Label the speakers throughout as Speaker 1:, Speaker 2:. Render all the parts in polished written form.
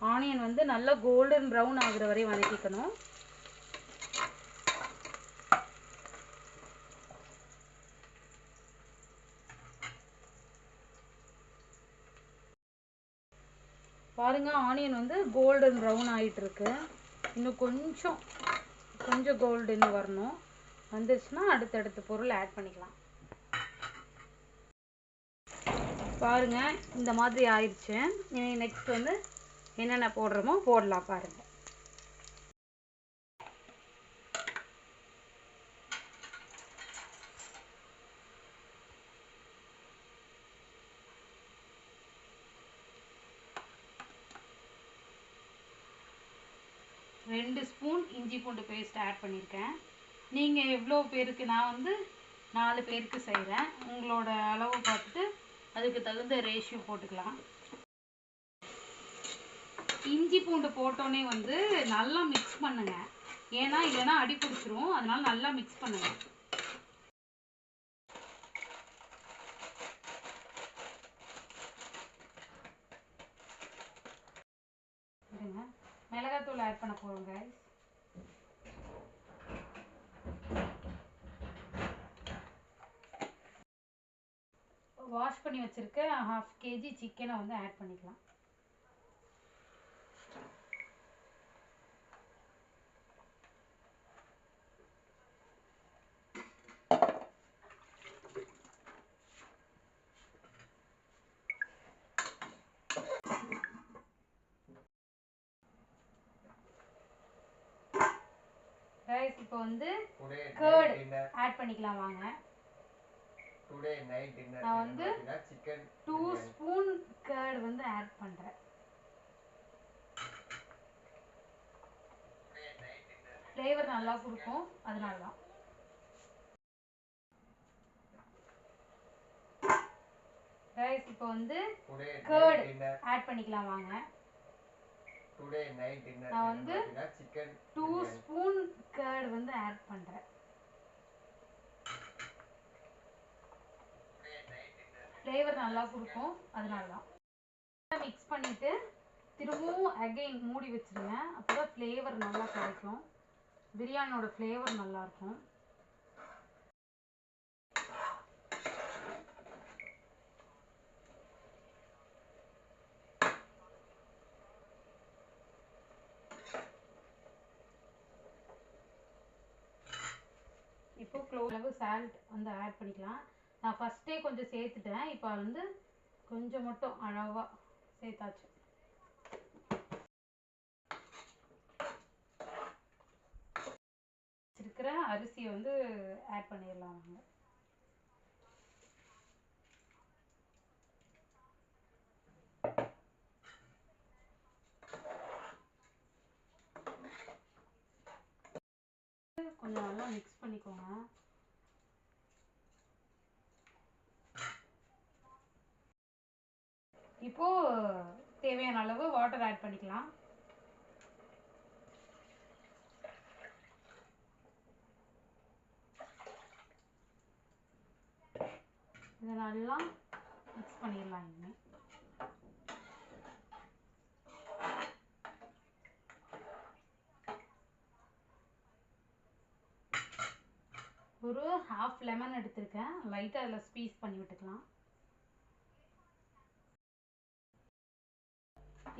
Speaker 1: Onion வந்து நல்லா golden brown ஆகுற வரை வதக்கிக்கணும். பாருங்க, ஆனியன் வந்து கோல்டன் ப்ரௌன் ஆகிட்டு இருக்கு. இன்னும் கொஞ்சம் கோல்டன் வரணும். வந்துருச்சுன்னா அடுத்தடுத்த பொருள் ஆட் பண்ணிக்கலாம். பாருங்க, இந்த மாதிரி ஆயிடுச்சு. நெக்ஸ்ட் வந்து என்னென்ன போடுறோமோ போடலாம். பாருங்க, ரெண்டு ஸ்பூன் இஞ்சி பூண்டு பேஸ்ட் ஆட் பண்ணியிருக்கேன். நீங்கள் எவ்வளோ பேருக்கு, நான் வந்து 4 பேருக்கு செய்கிறேன். உங்களோட அளவு பார்த்துட்டு அதுக்கு தகுந்த ரேஷியோ போட்டுக்கலாம். இஞ்சி பூண்டு போட்டோன்னே வந்து நல்லா மிக்ஸ் பண்ணுங்க. ஏன்னா இல்லைன்னா அடி பிடிச்சிரும். அதனால நல்லா மிக்ஸ் பண்ணுங்க. மிளகாத்தூள் ஆட் பண்ண போகிறோம் guys. வாஷ் பண்ணி வச்சிருக்க 1/2 kg சிக்கனை வந்து ஆட் பண்ணிக்கலாம். guys, இப்போ வந்து curd ஆட் பண்ணிக்கலாம் வாங்க. நான் வந்து 2 ஸ்பூன் curd வந்து ஆட் பண்றேன். ஃப்ளேவர் நல்லா கொடுக்கும், அதனால தான். guys, இப்போ வந்து curd ஆட் பண்ணிக்கலாம் வாங்க. நான் வந்து 2 ஸ்பூன் curd வந்து ஆட் பண்றேன். ஃப்ளேவர் நல்லா கொடுக்கும், அதனால தான். மிக்ஸ் பண்ணிட்டு திரும்பவும் அகைன் மூடி வச்சிருங்க. அப்போதான் ஃப்ளேவர் நல்லா கிடைக்கும். பிரியாணியோட ஃப்ளேவர் நல்லா இருக்கும். இப்போ அளவு சால்ட் வந்து ஆட் பண்ணிக்கலாம். நான் ஃபர்ஸ்டே கொஞ்சம் சேர்த்துட்டேன். இப்போ வந்து கொஞ்சம் மட்டும் அளவா சேர்த்தாச்சு. இருக்கிற அரிசியை வந்து ஆட் பண்ணிடலாம். கொஞ்சம் நல்லா மிக்ஸ் பண்ணிக்கோங்க. இப்போ தேவையான அளவு வாட்டர் ஆட் பண்ணிக்கலாம். இதை நல்லா மிக்ஸ் பண்ணிடலாம். இனிமே ஒரு 1/2 லெமன் எடுத்திருக்கேன். லைட்டாக அதில் ஸ்பீஸ் பண்ணி விட்டுக்கலாம்.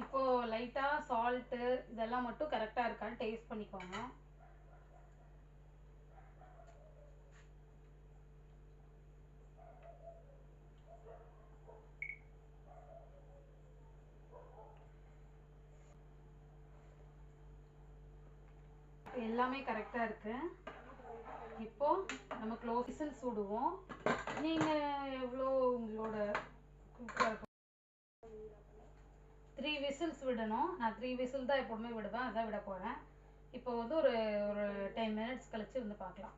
Speaker 1: இப்போ லைட்டாக சால்ட்டு இதெல்லாம் மட்டும் கரெக்டாக இருக்கான்னு டேஸ்ட் பண்ணிக்கோங்க. எல்லாமே கரெக்டாக இருக்கு. இப்போ நம்ம விசில்ஸ் விடுவோம். நீங்கள் எவ்வளோ உங்களோட குக்கர் 3 விசில்ஸ் விடணும். நான் 3 விசில் தான் எப்போதுமே விடுவேன், அதான் விட போகிறேன். இப்போ வந்து ஒரு 10 மினிட்ஸ் கழிச்சு வந்து பார்க்கலாம்.